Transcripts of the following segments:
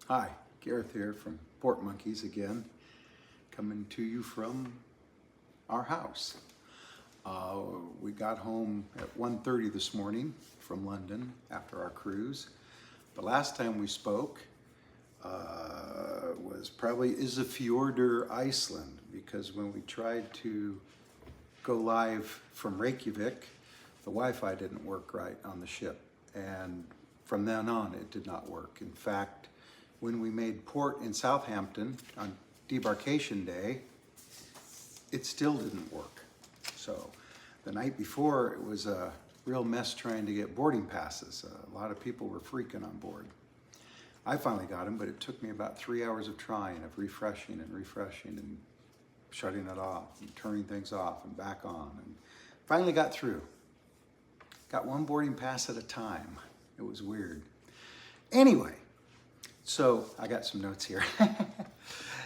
Hi, Gareth here from Port Monkeys again, coming to you from our house. We got home at 1:30 this morning from London after our cruise. The last time we spoke was probably Isafjordur, Iceland, because when we tried to go live from Reykjavik, the Wi-Fi didn't work right on the ship, and from then on it did not work. In fact, when we made port in Southampton on debarkation day, it still didn't work. So the night before, it was a real mess trying to get boarding passes. A lot of people were freaking on board. I finally got them, but it took me about 3 hours of trying, of refreshing and shutting it off and turning things off and back on, and finally got through. Got one boarding pass at a time. It was weird. Anyway, so I got some notes here.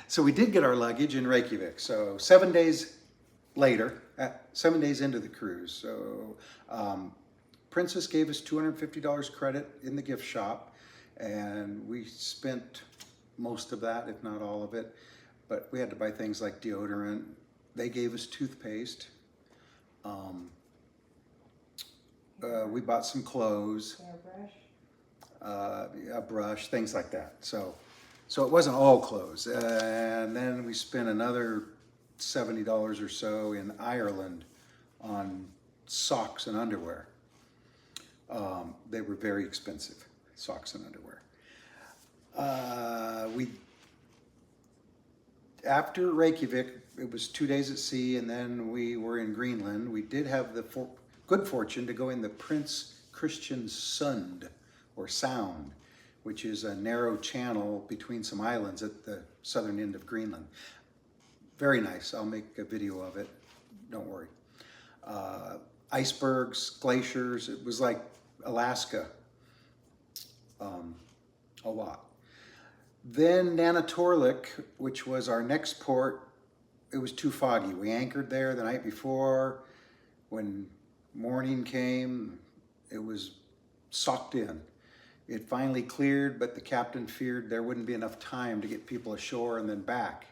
So we did get our luggage in Reykjavik. So 7 days later, 7 days into the cruise. So Princess gave us $250 credit in the gift shop, and we spent most of that, if not all of it. But we had to buy things like deodorant. They gave us toothpaste. We bought some clothes. A brush, things like that. So it wasn't all clothes. And then we spent another $70 or so in Ireland on socks and underwear. They were very expensive, socks and underwear. After Reykjavik, it was 2 days at sea, and then we were in Greenland. We did have the good fortune to go in the Prince Christian Sund, or Sound, which is a narrow channel between some islands at the southern end of Greenland. Very nice. I'll make a video of it. Don't worry. Icebergs, glaciers. It was like Alaska. A lot. Then Nanatorlik, which was our next port, it was too foggy. We anchored there the night before. When morning came, it was socked in. It finally cleared, but the captain feared there wouldn't be enough time to get people ashore and then back.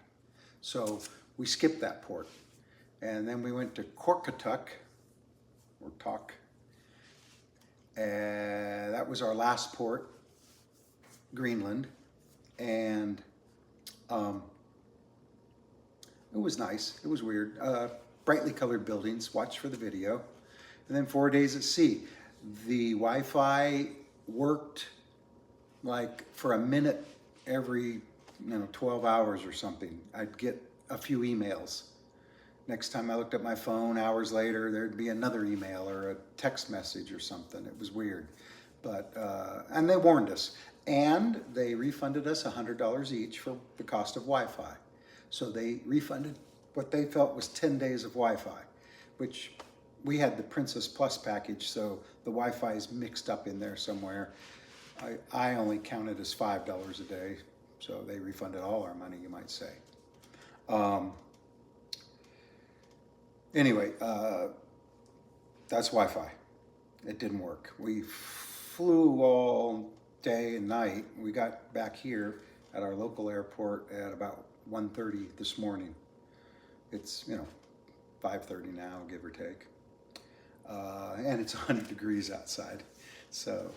So we skipped that port. And then we went to Korkatuk, or Tok. And that was our last port, Greenland. And it was nice. It was weird. Brightly colored buildings. Watch for the video. And then 4 days at sea. The Wi-Fi worked like for a minute every 12 hours or something. I'd get a few emails. Next time I looked at my phone, hours later, there'd be another email or a text message or something. It was weird. But and they warned us. And they refunded us $100 each for the cost of Wi-Fi. So they refunded what they felt was 10 days of Wi-Fi, which we had the Princess Plus package, so the Wi-Fi is mixed up in there somewhere. I only counted as $5 a day, so they refunded all our money, you might say. Anyway, that's Wi-Fi. It didn't work. We flew all day and night. We got back here at our local airport at about 1:30 this morning. It's 5:30 now, give or take. And it's 100 degrees outside. So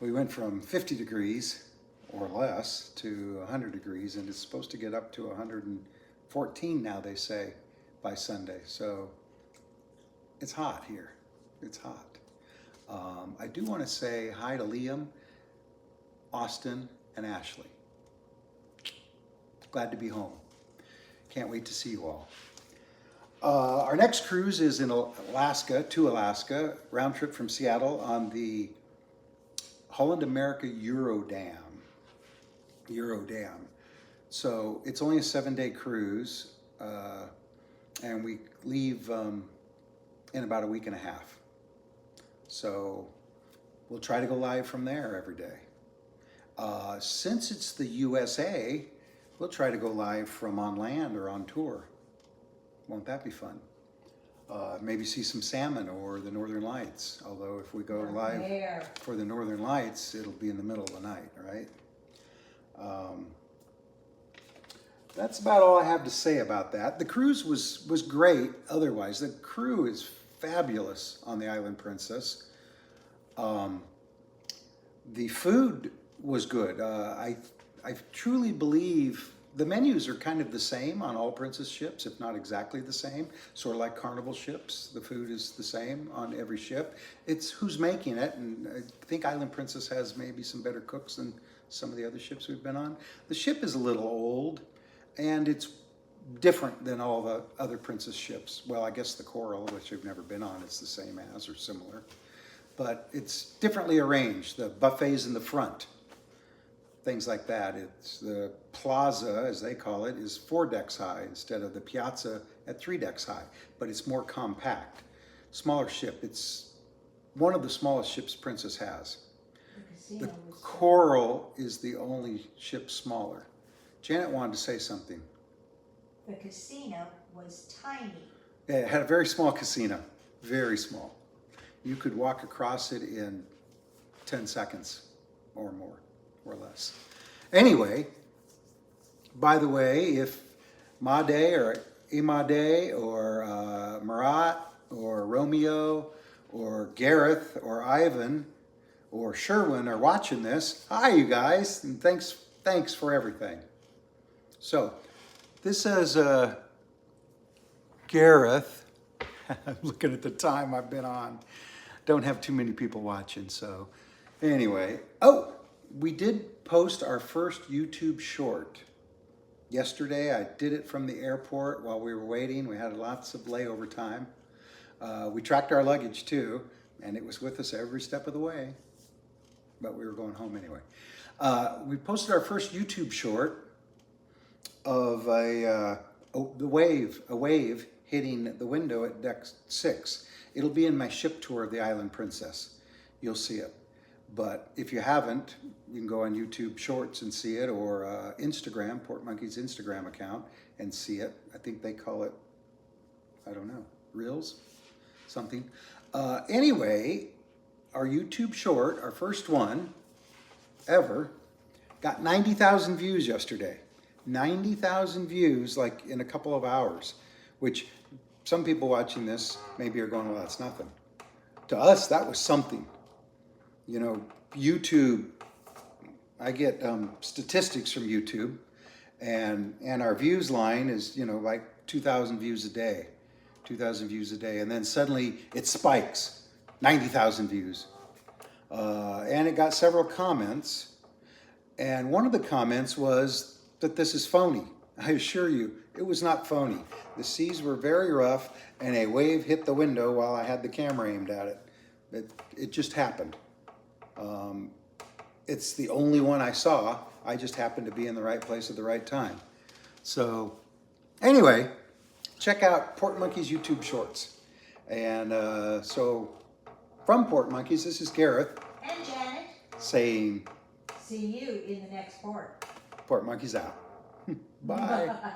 we went from 50 degrees or less to 100 degrees, and it's supposed to get up to 114 now, they say, by Sunday. So it's hot here. It's hot. I do want to say hi to Liam, Austin, and Ashley. Glad to be home. Can't wait to see you all. Our next cruise is in Alaska, to Alaska, round trip from Seattle on the Holland America Eurodam. So it's only a 7-day cruise, and we leave in about a week and a half. So we'll try to go live from there every day. Since it's the USA, we'll try to go live from on land or on tour. Won't that be fun? Maybe see some salmon or the Northern Lights. Although if we go live for the Northern Lights, it'll be in the middle of the night, right? That's about all I have to say about that. The cruise was great otherwise. The crew is fabulous on the Island Princess. The food was good. I truly believe the menus are kind of the same on all Princess ships, if not exactly the same. Sort of like Carnival ships, the food is the same on every ship. It's who's making it, and I think Island Princess has maybe some better cooks than some of the other ships we've been on. The ship is a little old, and it's different than all the other Princess ships. Well, I guess the Coral, which I've never been on, is the same as or similar. But it's differently arranged. The buffets in the front, things like that. It's the plaza, as they call it, is 4 decks high instead of the piazza at 3 decks high. But it's more compact. Smaller ship. It's one of the smallest ships Princess has. The Coral is the only ship smaller. Janet wanted to say something. The casino was tiny. Yeah, it had a very small casino. Very small. You could walk across it in 10 seconds or more, or less. Anyway, by the way, if Made or Imade or Marat or Romeo or Gareth or Ivan or Sherwin are watching this, hi you guys, and thanks for everything. So, this says Gareth. I'm looking at the time I've been on. Don't have too many people watching, so anyway. Oh, we did post our first YouTube short. Yesterday, I did it from the airport while we were waiting. We had lots of layover time. We tracked our luggage too, and it was with us every step of the way, but we were going home anyway. We posted our first YouTube short of a wave hitting the window at deck 6. It'll be in my ship tour of the Island Princess. You'll see it. But if you haven't, you can go on YouTube Shorts and see it, or Instagram, Port Monkey's Instagram account, and see it. I think they call it, I don't know, Reels? Something. Anyway, our YouTube short, our first one ever, got 90,000 views yesterday. 90,000 views, like in a couple of hours, which some people watching this maybe are going, well, that's nothing. To us, that was something. You know, YouTube, I get statistics from YouTube, and our views line is, you know, like 2,000 views a day, 2,000 views a day, and then suddenly it spikes, 90,000 views. And it got several comments, and one of the comments was that this is phony. I assure you, it was not phony. The seas were very rough, and a wave hit the window while I had the camera aimed at it. It just happened. It's the only one I saw. I just happened to be in the right place at the right time. So anyway, check out Port Monkey's YouTube Shorts. And so from Port Monkeys, this is Gareth. And Janet. Saying, See you in the next port. Port Monkeys out. Bye. Bye.